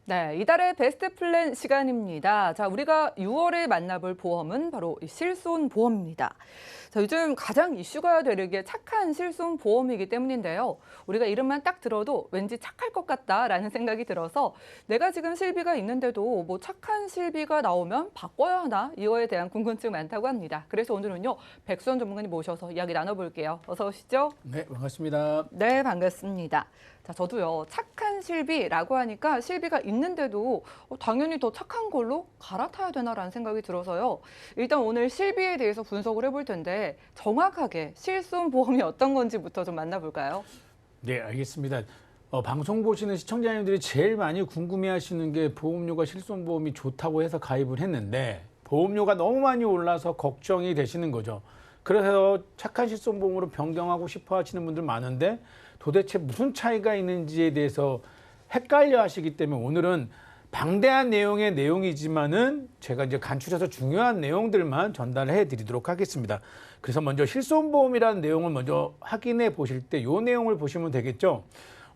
네, 이달의 베스트 플랜 시간입니다. 자, 우리가 6월에 만나볼 보험은 바로 이 실손보험입니다. 자, 요즘 가장 이슈가 되는 게 착한 실손보험이기 때문인데요. 우리가 이름만 딱 들어도 왠지 착할 것 같다라는 생각이 들어서 내가 지금 실비가 있는데도 뭐 착한 실비가 나오면 바꿔야 하나? 이거에 대한 궁금증 많다고 합니다. 그래서 오늘은요, 백수원 전문가님 모셔서 이야기 나눠볼게요. 어서 오시죠. 네, 반갑습니다. 네, 반갑습니다. 자, 저도요, 착한 실비라고 하니까 실비가 있는데도 당연히 더 착한 걸로 갈아타야 되나라는 생각이 들어서요. 일단 오늘 실비에 대해서 분석을 해볼 텐데 정확하게 실손보험이 어떤 건지부터 좀 만나볼까요? 네, 알겠습니다. 방송 보시는 시청자님들이 제일 많이 궁금해하시는 게 보험료가 실손보험이 좋다고 해서 가입을 했는데 보험료가 너무 많이 올라서 걱정이 되시는 거죠. 그래서 착한 실손보험으로 변경하고 싶어 하시는 분들 많은데 도대체 무슨 차이가 있는지에 대해서 헷갈려 하시기 때문에 오늘은 방대한 내용의 내용이지만은 제가 이제 간추려서 중요한 내용들만 전달해 드리도록 하겠습니다. 그래서 먼저 실손보험이라는 내용을 먼저 확인해 보실 때 이 내용을 보시면 되겠죠.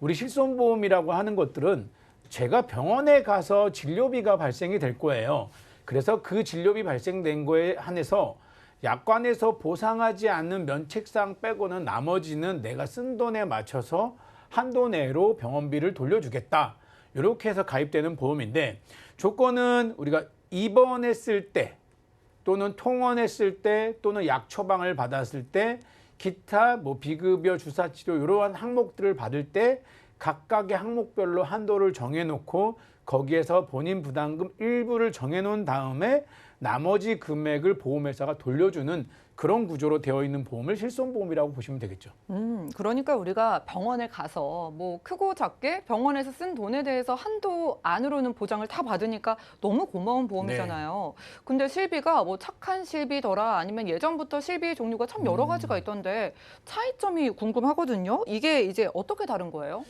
우리 실손보험이라고 하는 것들은 제가 병원에 가서 진료비가 발생이 될 거예요. 그래서 그 진료비 발생된 거에 한해서 약관에서 보상하지 않는 면책사항 빼고는 나머지는 내가 쓴 돈에 맞춰서 한도 내로 병원비를 돌려주겠다. 이렇게 해서 가입되는 보험인데 조건은 우리가 입원했을 때 또는 통원했을 때 또는 약 처방을 받았을 때 기타 뭐 비급여 주사 치료 이러한 항목들을 받을 때 각각의 항목별로 한도를 정해놓고 거기에서 본인 부담금 일부를 정해놓은 다음에 나머지 금액을 보험회사가 돌려주는 그런 구조로 되어 있는 보험을 실손보험이라고 보시면 되겠죠. 그러니까 우리가 병원에 가서 뭐 크고 작게 병원에서 쓴 돈에 대해서 한도 안으로는 보장을 다 받으니까 너무 고마운 보험이잖아요. 근데 실비가 뭐 착한 실비더라 아니면 예전부터 실비 종류가 참 여러 가지가 있던데 차이점이 궁금하거든요. 이게 이제 어떻게 다른 거예요?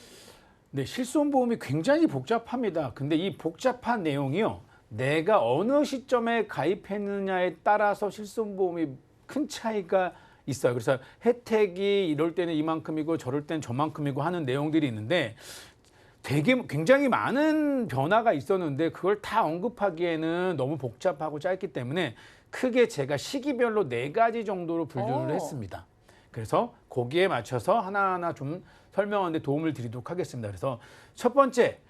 네, 실손보험이 굉장히 복잡합니다. 근데 이 복잡한 내용이요. 내가 어느 시점에 가입했느냐에 따라서 실손보험이 큰 차이가 있어요. 그래서 혜택이 이럴 때는 이만큼이고 저럴 때는 저만큼이고 하는 내용들이 있는데 되게 굉장히 많은 변화가 있었는데 그걸 다 언급하기에는 너무 복잡하고 짧기 때문에 크게 제가 시기별로 4가지 정도로 분류를 했습니다. 그래서 거기에 맞춰서 하나하나 좀 설명하는 데 도움을 드리도록 하겠습니다. 그래서 첫 번째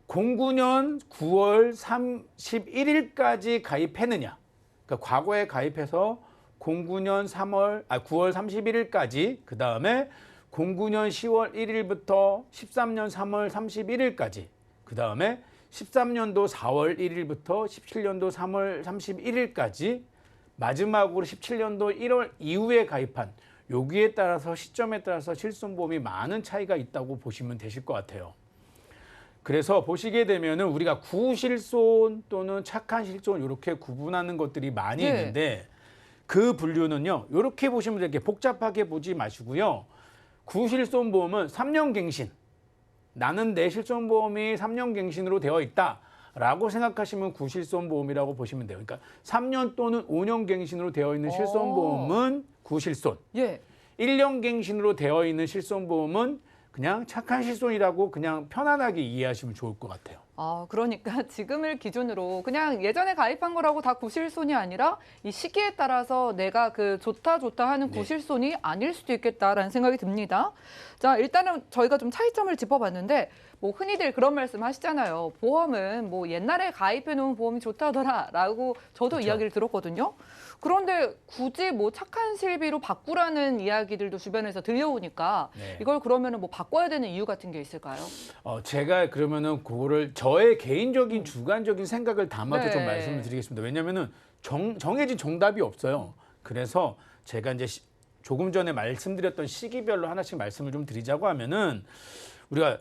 09년 9월 31일까지 가입했느냐. 그러니까 과거에 가입해서 09년 9월 31일까지 그 다음에 09년 10월 1일부터 13년 3월 31일까지 그 다음에 13년도 4월 1일부터 17년도 3월 31일까지 마지막으로 17년도 1월 이후에 가입한 여기에 따라서 시점에 따라서 실손보험이 많은 차이가 있다고 보시면 되실 것 같아요. 그래서 보시게 되면은 우리가 구실손 또는 착한 실손 이렇게 구분하는 것들이 많이 있는데 그 분류는요. 이렇게 보시면 되게 복잡하게 보지 마시고요. 구실손 보험은 3년 갱신. 나는 내 실손보험이 3년 갱신으로 되어 있다라고 생각하시면 구실손 보험이라고 보시면 돼요. 그러니까 3년 또는 5년 갱신으로 되어 있는 실손보험은 구실손. 1년 갱신으로 되어 있는 실손보험은 그냥 착한 실손이라고 그냥 편안하게 이해하시면 좋을 것 같아요. 그러니까 지금을 기준으로 그냥 예전에 가입한 거라고 다 구실손이 아니라 이 시기에 따라서 내가 그 좋다 하는 구실손이 아닐 수도 있겠다라는 생각이 듭니다. 자, 일단은 저희가 좀 차이점을 짚어봤는데 뭐 흔히들 그런 말씀 하시잖아요. 보험은 뭐 옛날에 가입해 놓은 보험이 좋다더라라고 저도 그렇죠. 이야기를 들었거든요. 그런데 굳이 뭐 착한 실비로 바꾸라는 이야기들도 주변에서 들려오니까 이걸 그러면은 뭐 바꿔야 되는 이유 같은 게 있을까요? 제가 그러면은 그거를 저의 개인적인 주관적인 생각을 담아서 좀 말씀을 드리겠습니다. 왜냐면은 정해진 정답이 없어요. 그래서 제가 이제 조금 전에 말씀드렸던 시기별로 하나씩 말씀을 좀 드리자고 하면은 우리가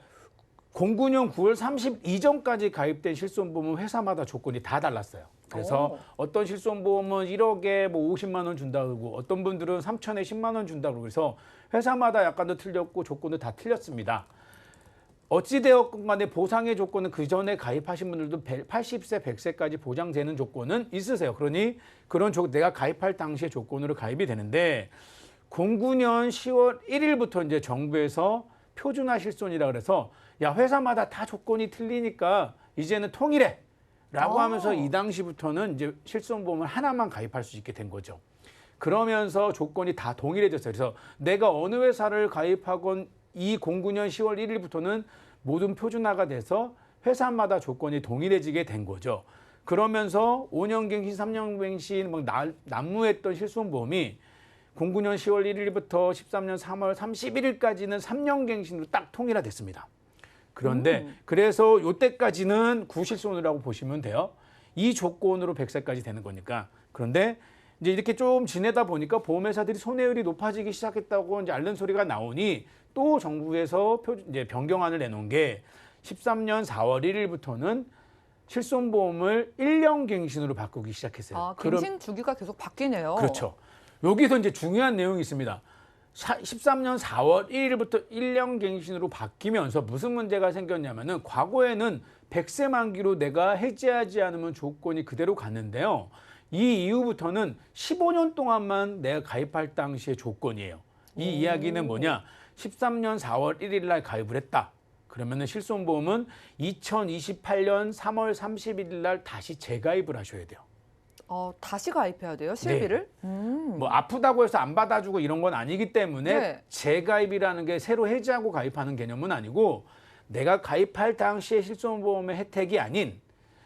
09년 9월 30 이전까지 가입된 실손보험은 회사마다 조건이 다 달랐어요. 그래서 어떤 실손보험은 1억에 뭐 50만 원 준다고 그러고 어떤 분들은 3천에 10만 원 준다고 그러고 그래서 회사마다 약간도 틀렸고 조건도 다 틀렸습니다. 어찌되었건 간에 보상의 조건은 그 전에 가입하신 분들도 80세, 100세까지 보장되는 조건은 있으세요. 그러니 그런 내가 가입할 당시의 조건으로 가입이 되는데 09년 10월 1일부터 이제 정부에서 표준화 실손이라 그래서 야, 회사마다 다 조건이 틀리니까 이제는 통일해 라고 하면서 이 당시부터는 이제 실손보험을 하나만 가입할 수 있게 된 거죠. 그러면서 조건이 다 동일해졌어요. 그래서 내가 어느 회사를 가입하건 이 09년 10월 1일부터는 모든 표준화가 돼서 회사마다 조건이 동일해지게 된 거죠. 그러면서 5년 갱신, 3년 갱신 막 난무했던 실손보험이 09년 10월 1일부터 13년 3월 31일까지는 3년 갱신으로 딱 통일화됐습니다. 그런데 그래서 이때까지는 구실손이라고 보시면 돼요. 이 조건으로 100세까지 되는 거니까. 그런데 이제 이렇게 좀 지내다 보니까 보험회사들이 손해율이 높아지기 시작했다고 이제 앓는 소리가 나오니 또 정부에서 이제 변경안을 내놓은 게 13년 4월 1일부터는 실손보험을 1년 갱신으로 바꾸기 시작했어요. 아, 갱신 주기가 계속 바뀌네요. 그렇죠. 여기서 이제 중요한 내용이 있습니다. 13년 4월 1일부터 1년 갱신으로 바뀌면서 무슨 문제가 생겼냐면은 과거에는 100세 만기로 내가 해지하지 않으면 조건이 그대로 갔는데요. 이 이후부터는 15년 동안만 내가 가입할 당시의 조건이에요. 이 이야기는 뭐냐? 13년 4월 1일 날 가입을 했다. 그러면은 실손보험은 2028년 3월 31일 날 다시 재가입을 하셔야 돼요. 다시 가입해야 돼요, 실비를? 뭐 아프다고 해서 안 받아주고 이런 건 아니기 때문에 네. 재가입이라는 게 새로 해지하고 가입하는 개념은 아니고 내가 가입할 당시의 실손보험의 혜택이 아닌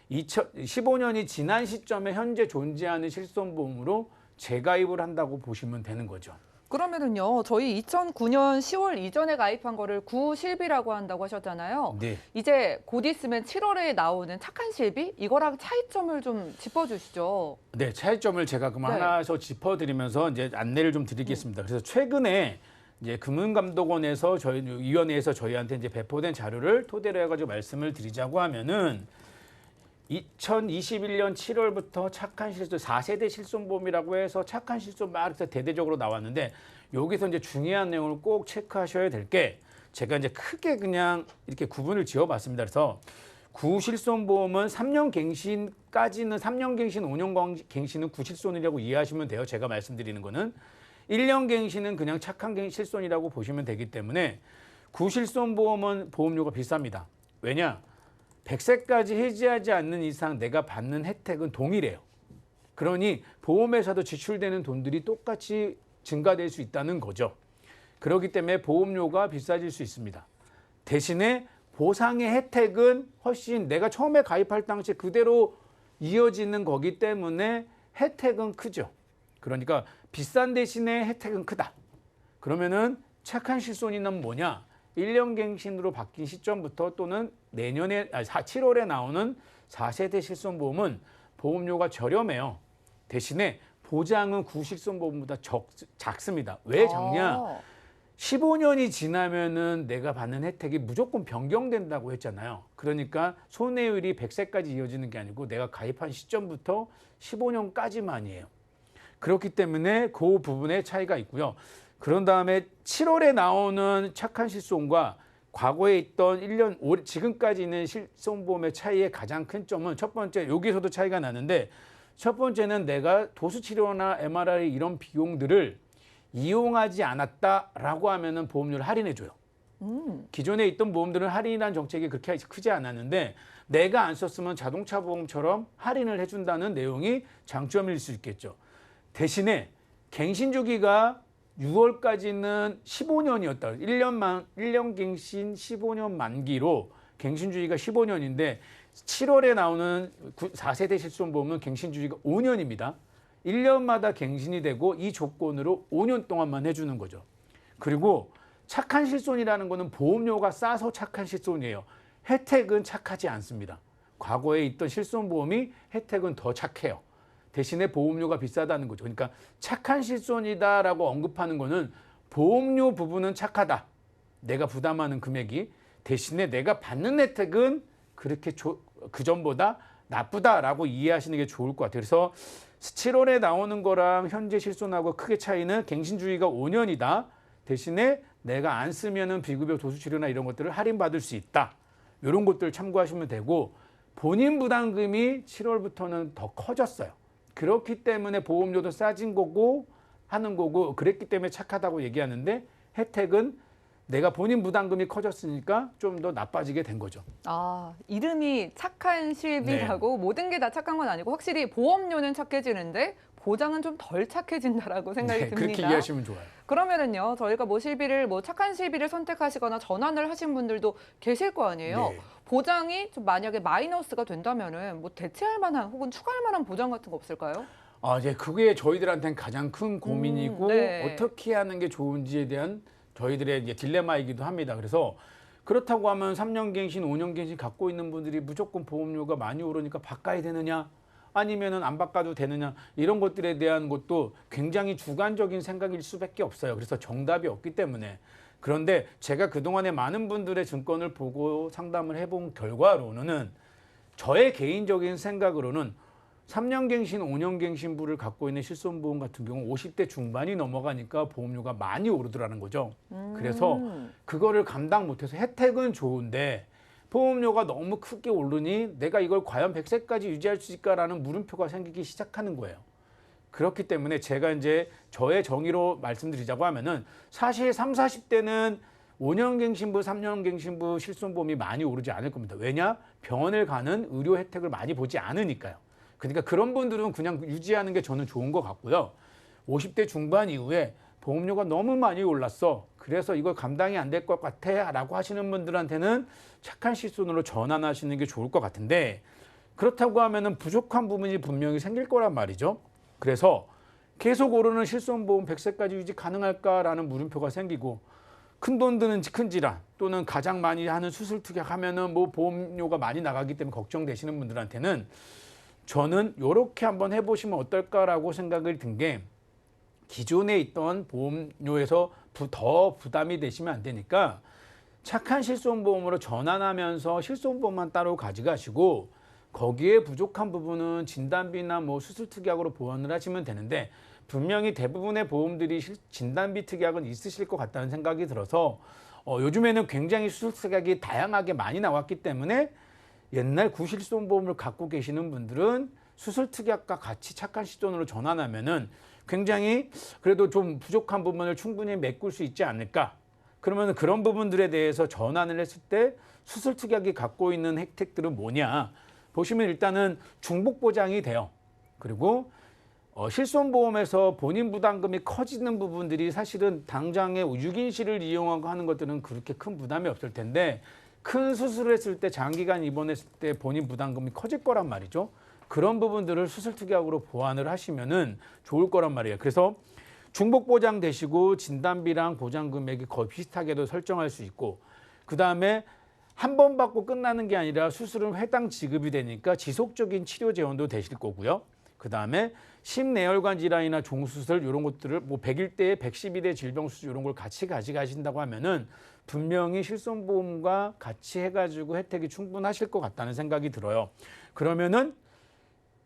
15년이 지난 시점에 현재 존재하는 실손보험으로 재가입을 한다고 보시면 되는 거죠. 그러면은요, 저희 2009년 10월 이전에 가입한 거를 구실비라고 한다고 하셨잖아요. 네. 이제 곧 있으면 7월에 나오는 착한 실비? 이거랑 차이점을 좀 짚어주시죠. 네, 차이점을 제가 그만 네. 하나서 짚어드리면서 이제 안내를 좀 드리겠습니다. 그래서 최근에 이제 금융감독원에서 저희 위원회에서 저희한테 이제 배포된 자료를 토대로 해가지고 말씀을 드리자고 하면은 2021년 7월부터 착한 실손 4세대 실손보험이라고 해서 착한 실손 막 이렇게 대대적으로 나왔는데 여기서 이제 중요한 내용을 꼭 체크하셔야 될 게 제가 이제 크게 그냥 이렇게 구분을 지어봤습니다. 그래서 구실손보험은 3년 갱신까지는 3년 갱신, 5년 갱신은 구실손이라고 이해하시면 돼요. 제가 말씀드리는 거는 1년 갱신은 그냥 착한 실손이라고 보시면 되기 때문에 구실손보험은 보험료가 비쌉니다. 왜냐? 100세까지 해지하지 않는 이상 내가 받는 혜택은 동일해요. 그러니 보험회사도 지출되는 돈들이 똑같이 증가될 수 있다는 거죠. 그렇기 때문에 보험료가 비싸질 수 있습니다. 대신에 보상의 혜택은 훨씬 내가 처음에 가입할 당시 그대로 이어지는 거기 때문에 혜택은 크죠. 그러니까 비싼 대신에 혜택은 크다. 그러면은 착한 실손이는 뭐냐? 1년 갱신으로 바뀐 시점부터 또는 내년에 7월에 나오는 4세대 실손보험은 보험료가 저렴해요. 대신에 보장은 구실손보험보다 작습니다. 왜 작냐? 15년이 지나면은 내가 받는 혜택이 무조건 변경된다고 했잖아요. 그러니까 손해율이 100세까지 이어지는 게 아니고 내가 가입한 시점부터 15년까지만이에요. 그렇기 때문에 그 부분에 차이가 있고요. 그런 다음에 7월에 나오는 착한 실손과 과거에 있던 1년, 지금까지 있는 실손보험의 차이의 가장 큰 점은 첫 번째, 여기서도 차이가 나는데 첫 번째는 내가 도수치료나 MRI 이런 비용들을 이용하지 않았다라고 하면은 보험료를 할인해줘요. 기존에 있던 보험들은 할인이라는 정책이 그렇게 크지 않았는데 내가 안 썼으면 자동차 보험처럼 할인을 해준다는 내용이 장점일 수 있겠죠. 대신에 갱신 주기가 6월까지는 15년이었다. 1년 갱신 15년 만기로 갱신 주기가 15년인데 7월에 나오는 4세대 실손보험은 갱신 주기가 5년입니다. 1년마다 갱신이 되고 이 조건으로 5년 동안만 해주는 거죠. 그리고 착한 실손이라는 거는 보험료가 싸서 착한 실손이에요. 혜택은 착하지 않습니다. 과거에 있던 실손보험이 혜택은 더 착해요. 대신에 보험료가 비싸다는 거죠. 그러니까 착한 실손이다라고 언급하는 거는 보험료 부분은 착하다. 내가 부담하는 금액이. 대신에 내가 받는 혜택은 그렇게 그전보다 나쁘다라고 이해하시는 게 좋을 것 같아요. 그래서 7월에 나오는 거랑 현재 실손하고 크게 차이는 갱신 주기가 5년이다. 대신에 내가 안 쓰면은 비급여 도수치료나 이런 것들을 할인받을 수 있다. 이런 것들을 참고하시면 되고 본인 부담금이 7월부터는 더 커졌어요. 그렇기 때문에 보험료도 싸진 거고 하는 거고 그랬기 때문에 착하다고 얘기하는데 혜택은 내가 본인 부담금이 커졌으니까 좀 더 나빠지게 된 거죠. 아, 이름이 착한 실비라고 모든 게 다 착한 건 아니고 확실히 보험료는 착해지는데 보장은 좀 덜 착해진다라고 생각이 듭니다. 그렇게 이해하시면 좋아요. 그러면은요, 저희가 뭐 실비를 뭐 착한 실비를 선택하시거나 전환을 하신 분들도 계실 거 아니에요. 네. 보장이 좀 만약에 마이너스가 된다면은 뭐 대체할 만한 혹은 추가할 만한 보장 같은 거 없을까요? 이제 그게 저희들한테는 가장 큰 고민이고 네. 어떻게 하는 게 좋은지에 대한 저희들의 이제 딜레마이기도 합니다. 그래서 그렇다고 하면 3년 갱신, 5년 갱신 갖고 있는 분들이 무조건 보험료가 많이 오르니까 바꿔야 되느냐? 아니면은 안 바꿔도 되느냐? 이런 것들에 대한 것도 굉장히 주관적인 생각일 수밖에 없어요. 그래서 정답이 없기 때문에. 그런데 제가 그동안에 많은 분들의 증권을 보고 상담을 해본 결과로는 저의 개인적인 생각으로는 3년 갱신, 5년 갱신부를 갖고 있는 실손보험 같은 경우 50대 중반이 넘어가니까 보험료가 많이 오르더라는 거죠. 그래서 그거를 감당 못해서 혜택은 좋은데 보험료가 너무 크게 오르니 내가 이걸 과연 100세까지 유지할 수 있을까라는 물음표가 생기기 시작하는 거예요. 그렇기 때문에 제가 이제 저의 정의로 말씀드리자고 하면은 사실 30, 40대는 5년 갱신부, 3년 갱신부 실손보험이 많이 오르지 않을 겁니다. 왜냐? 병원을 가는 의료 혜택을 많이 보지 않으니까요. 그러니까 그런 분들은 그냥 유지하는 게 저는 좋은 것 같고요. 50대 중반 이후에 보험료가 너무 많이 올랐어. 그래서 이걸 감당이 안 될 것 같아 라고 하시는 분들한테는 착한 실손으로 전환하시는 게 좋을 것 같은데 그렇다고 하면은 부족한 부분이 분명히 생길 거란 말이죠. 그래서 계속 오르는 실손보험 100세까지 유지 가능할까라는 물음표가 생기고 큰 돈 드는 큰 질환 또는 가장 많이 하는 수술 특약하면은 뭐 보험료가 많이 나가기 때문에 걱정되시는 분들한테는 저는 이렇게 한번 해보시면 어떨까라고 생각을 든 게 기존에 있던 보험료에서 더 부담이 되시면 안 되니까 착한 실손보험으로 전환하면서 실손보험만 따로 가져가시고 거기에 부족한 부분은 진단비나 뭐 수술 특약으로 보완을 하시면 되는데 분명히 대부분의 보험들이 진단비 특약은 있으실 것 같다는 생각이 들어서 요즘에는 굉장히 수술 특약이 다양하게 많이 나왔기 때문에 옛날 구실손보험을 갖고 계시는 분들은 수술 특약과 같이 착한 실손으로 전환하면은 굉장히 그래도 좀 부족한 부분을 충분히 메꿀 수 있지 않을까. 그러면 그런 부분들에 대해서 전환을 했을 때 수술 특약이 갖고 있는 혜택들은 뭐냐. 보시면 일단은 중복 보장이 돼요. 그리고 실손보험에서 본인 부담금이 커지는 부분들이 사실은 당장에 6인실을 이용하고 하는 것들은 그렇게 큰 부담이 없을 텐데 큰 수술을 했을 때 장기간 입원했을 때 본인 부담금이 커질 거란 말이죠. 그런 부분들을 수술 특약으로 보완을 하시면은 좋을 거란 말이에요. 그래서 중복 보장 되시고 진단비랑 보장 금액이 거의 비슷하게도 설정할 수 있고 그다음에 한 번 받고 끝나는 게 아니라 수술은 회당 지급이 되니까 지속적인 치료 재원도 되실 거고요. 그다음에 심내혈관 질환이나 종수술 이런 것들을 뭐 100일대에 112대 질병 수술 이런 걸 같이 가져가신다고 하면은 분명히 실손보험과 같이 해가지고 혜택이 충분하실 것 같다는 생각이 들어요. 그러면은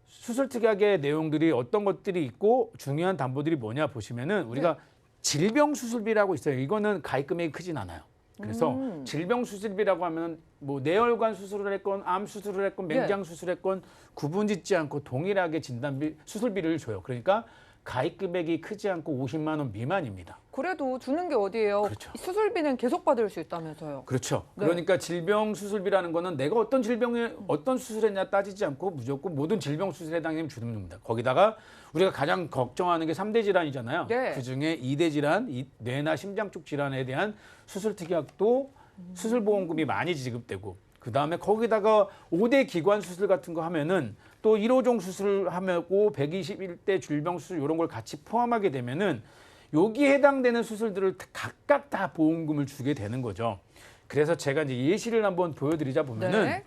수술 특약의 내용들이 어떤 것들이 있고 중요한 담보들이 뭐냐 보시면은 우리가 질병 수술비라고 있어요. 이거는 가입 금액이 크진 않아요. 그래서 질병 수술비라고 하면 뭐 내혈관 수술을 했건 암 수술을 했건 맹장 수술했건 구분짓지 않고 동일하게 진단비 수술비를 줘요. 그러니까 가입 금액이 크지 않고 50만 원 미만입니다. 그래도 주는 게 어디예요? 그렇죠. 수술비는 계속 받을 수 있다면서요. 그렇죠. 네. 그러니까 질병 수술비라는 거는 내가 어떤 질병에 어떤 수술했냐 따지지 않고 무조건 모든 질병 수술에 해당되면 주는 겁니다. 거기다가 우리가 가장 걱정하는 게 3대 질환이잖아요. 네. 그중에 2대 질환, 뇌나 심장 쪽 질환에 대한 수술 특약도 수술보험금이 많이 지급되고 그다음에 거기다가 5대 기관 수술 같은 거 하면은 또 1호종 수술하고 121대 질병 수술 이런 걸 같이 포함하게 되면은 여기에 해당되는 수술들을 각각 다 보험금을 주게 되는 거죠. 그래서 제가 이제 예시를 한번 보여드리자 보면은 네.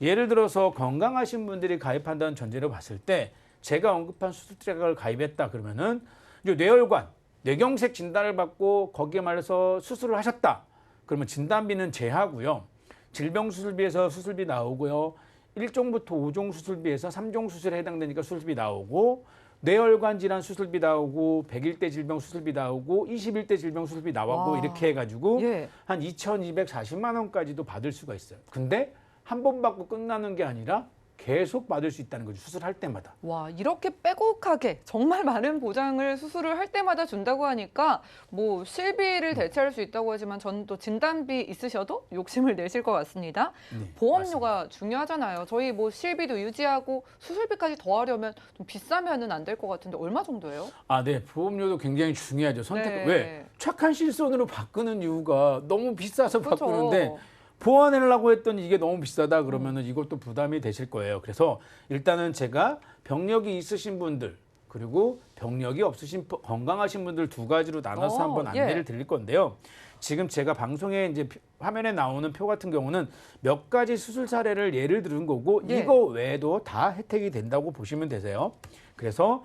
예를 들어서 건강하신 분들이 가입한다는 전제로 봤을 때 제가 언급한 수술 특약을 가입했다 그러면은 이제 뇌혈관, 뇌경색 진단을 받고 거기에 말해서 수술을 하셨다. 그러면 진단비는 제하고요. 질병 수술비에서 수술비 나오고요. 1종부터 5종 수술비에서 3종 수술에 해당되니까 수술비 나오고 뇌혈관 질환 수술비 나오고 100일대 질병 수술비 나오고 21대 질병 수술비 나오고 와. 이렇게 해가지고 예. 한 2,240만 원까지도 받을 수가 있어요. 근데 한 번 받고 끝나는 게 아니라 계속 받을 수 있다는 거죠. 수술할 때마다. 와, 이렇게 빼곡하게 정말 많은 보장을 수술을 할 때마다 준다고 하니까 뭐 실비를 대체할 수 있다고 하지만 저는 또 진단비 있으셔도 욕심을 내실 것 같습니다. 네, 보험료가 중요하잖아요. 저희 뭐 실비도 유지하고 수술비까지 더하려면 좀 비싸면은 안 될 것 같은데 얼마 정도예요? 아, 네. 보험료도 굉장히 중요하죠. 선택. 네. 왜? 착한 실손으로 바꾸는 이유가 너무 비싸서 그렇죠. 바꾸는데 보완하려고 했더니 이게 너무 비싸다 그러면은 이것도 부담이 되실 거예요. 그래서 일단은 제가 병력이 있으신 분들 그리고 병력이 없으신 건강하신 분들 두 가지로 나눠서 한번 안내를 예. 드릴 건데요. 지금 제가 방송에 이제 화면에 나오는 표 같은 경우는 몇 가지 수술 사례를 예를 들은 거고 예. 이거 외에도 다 혜택이 된다고 보시면 되세요. 그래서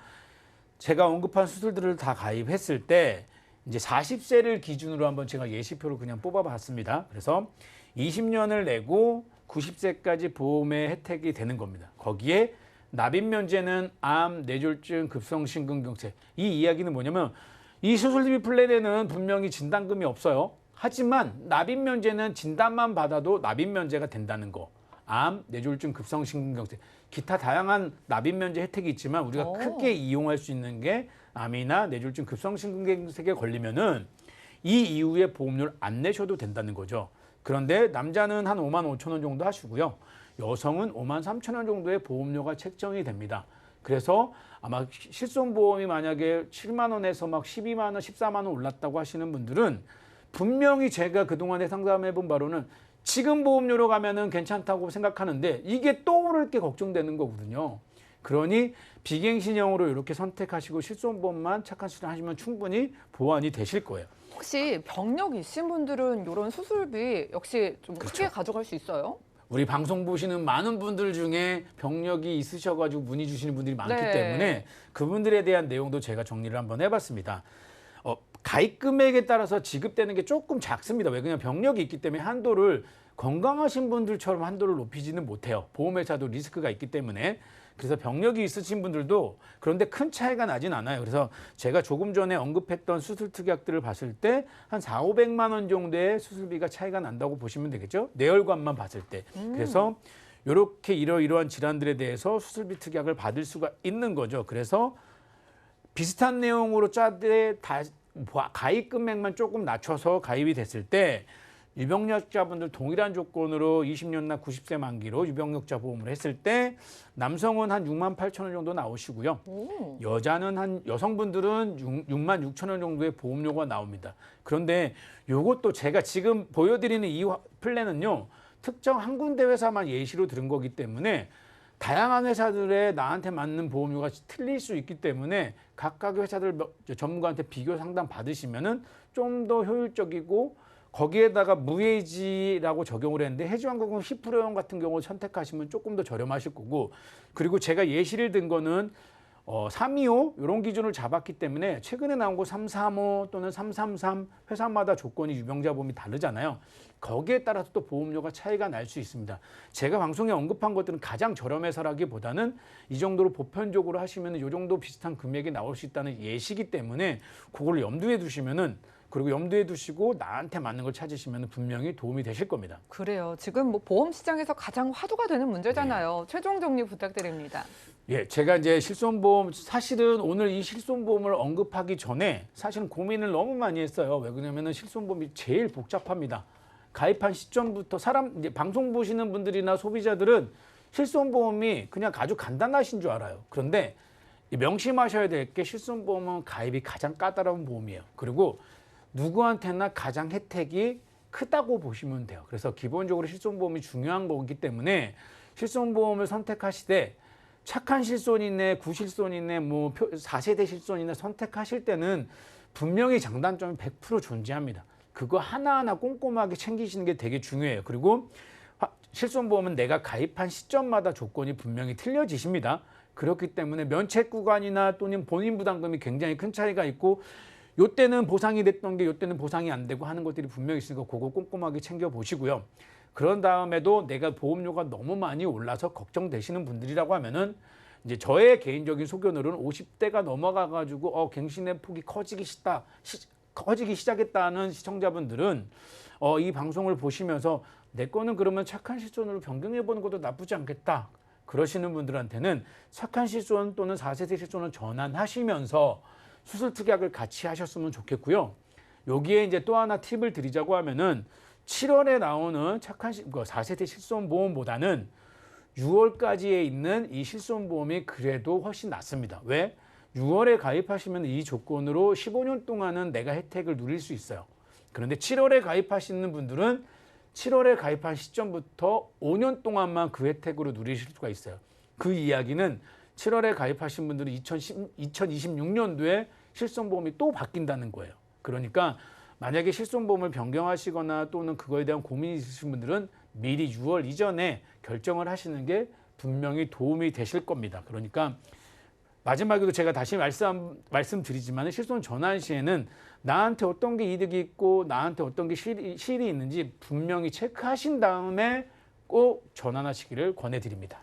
제가 언급한 수술들을 다 가입했을 때 이제 40세를 기준으로 한번 제가 예시표를 그냥 뽑아봤습니다. 그래서 20년을 내고 90세까지 보험의 혜택이 되는 겁니다. 거기에 납입 면제는 암, 뇌졸중, 급성심근경색. 이 이야기는 뭐냐면 이 수술비 플랜에는 분명히 진단금이 없어요. 하지만 납입 면제는 진단만 받아도 납입 면제가 된다는 거. 암, 뇌졸중, 급성심근경색. 기타 다양한 납입 면제 혜택이 있지만 우리가 크게 이용할 수 있는 게 암이나 뇌졸중, 급성심근경색에 걸리면은 이 이후에 보험료를 안 내셔도 된다는 거죠. 그런데 남자는 한 5만 5천 원 정도 하시고요. 여성은 5만 3천 원 정도의 보험료가 책정이 됩니다. 그래서 아마 실손보험이 만약에 7만 원에서 막 12만 원, 14만 원 올랐다고 하시는 분들은 분명히 제가 그동안에 상담해 본 바로는 지금 보험료로 가면은 괜찮다고 생각하는데 이게 또 오를 게 걱정되는 거거든요. 그러니 비갱신형으로 이렇게 선택하시고 실손보험만 착한 수술 하시면 충분히 보완이 되실 거예요. 혹시 병력이 있으신 분들은 이런 수술비 역시 좀 크게 가져갈 수 있어요? 우리 방송 보시는 많은 분들 중에 병력이 있으셔가지고 문의 주시는 분들이 많기 네. 때문에 그분들에 대한 내용도 제가 정리를 한번 해봤습니다. 가입 금액에 따라서 지급되는 게 조금 작습니다. 왜? 그냥 병력이 있기 때문에 한도를 건강하신 분들처럼 한도를 높이지는 못해요. 보험회사도 리스크가 있기 때문에. 그래서 병력이 있으신 분들도 그런데 큰 차이가 나진 않아요. 그래서 제가 조금 전에 언급했던 수술 특약들을 봤을 때 한 4, 500만 원 정도의 수술비가 차이가 난다고 보시면 되겠죠. 뇌혈관만 봤을 때. 그래서 이렇게 이러이러한 질환들에 대해서 수술비 특약을 받을 수가 있는 거죠. 그래서 비슷한 내용으로 짜되 가입 금액만 조금 낮춰서 가입이 됐을 때 유병력자분들 동일한 조건으로 20년나 90세 만기로 유병력자 보험을 했을 때 남성은 한 6만 8천 원 정도 나오시고요. 여성분들은 6만 6천 원 정도의 보험료가 나옵니다. 그런데 이것도 제가 지금 보여드리는 이 플랜은요. 특정 한 군데 회사만 예시로 들은 거기 때문에 다양한 회사들의 나한테 맞는 보험료가 틀릴 수 있기 때문에 각각의 회사들 전문가한테 비교 상담 받으시면은 좀 더 효율적이고 거기에다가 무해지라고 적용을 했는데 해지환급금 10%형 같은 경우 선택하시면 조금 더 저렴하실 거고 그리고 제가 예시를 든 거는 325 이런 기준을 잡았기 때문에 최근에 나온 거 335 또는 333 회사마다 조건이 유병자 보험이 다르잖아요. 거기에 따라서 또 보험료가 차이가 날 수 있습니다. 제가 방송에 언급한 것들은 가장 저렴해서라기보다는 이 정도로 보편적으로 하시면 이 정도 비슷한 금액이 나올 수 있다는 예시기 때문에 그걸 염두에 두시면은 그리고 염두에 두시고 나한테 맞는 걸 찾으시면 분명히 도움이 되실 겁니다. 그래요. 지금 뭐 보험 시장에서 가장 화두가 되는 문제잖아요. 최종 정리 부탁드립니다. 예, 제가 이제 실손보험 사실은 오늘 이 실손보험을 언급하기 전에 사실은 고민을 너무 많이 했어요. 왜 그러냐면은 실손보험이 제일 복잡합니다. 가입한 시점부터 이제 방송 보시는 분들이나 소비자들은 실손보험이 그냥 아주 간단하신 줄 알아요. 그런데 명심하셔야 될 게 실손보험은 가입이 가장 까다로운 보험이에요. 그리고 누구한테나 가장 혜택이 크다고 보시면 돼요. 그래서 기본적으로 실손보험이 중요한 거기 때문에 실손보험을 선택하시되 착한 실손이네, 구실손이네, 뭐 4세대 실손이네 선택하실 때는 분명히 장단점이 100% 존재합니다. 그거 하나하나 꼼꼼하게 챙기시는 게 되게 중요해요. 그리고 실손보험은 내가 가입한 시점마다 조건이 분명히 틀려지십니다. 그렇기 때문에 면책 구간이나 또는 본인 부담금이 굉장히 큰 차이가 있고 요때는 보상이 됐던 게 요때는 보상이 안 되고 하는 것들이 분명히 있으니까 그거 꼼꼼하게 챙겨보시고요. 그런 다음에도 내가 보험료가 너무 많이 올라서 걱정되시는 분들이라고 하면은 이제 저의 개인적인 소견으로는 50대가 넘어가가지고 갱신의 폭이 커지기 시작했다는 시청자분들은 이 방송을 보시면서 내 거는 그러면 착한 실손으로 변경해보는 것도 나쁘지 않겠다. 그러시는 분들한테는 착한 실손 또는 4세대 실손을 전환하시면서 수술 특약을 같이 하셨으면 좋겠고요. 여기에 이제 또 하나 팁을 드리자고 하면은 7월에 나오는 착한 4세대 실손보험보다는 6월까지에 있는 이 실손보험이 그래도 훨씬 낫습니다. 왜? 6월에 가입하시면 이 조건으로 15년 동안은 내가 혜택을 누릴 수 있어요. 그런데 7월에 가입하시는 분들은 7월에 가입한 시점부터 5년 동안만 그 혜택으로 누리실 수가 있어요. 그 이야기는 7월에 가입하신 분들은 2026년도에 실손보험이 또 바뀐다는 거예요. 그러니까 만약에 실손보험을 변경하시거나 또는 그거에 대한 고민이 있으신 분들은 미리 6월 이전에 결정을 하시는 게 분명히 도움이 되실 겁니다. 그러니까 마지막에도 제가 다시 말씀드리지만 실손 전환 시에는 나한테 어떤 게 이득이 있고 나한테 어떤 게 실이 있는지 분명히 체크하신 다음에 꼭 전환하시기를 권해드립니다.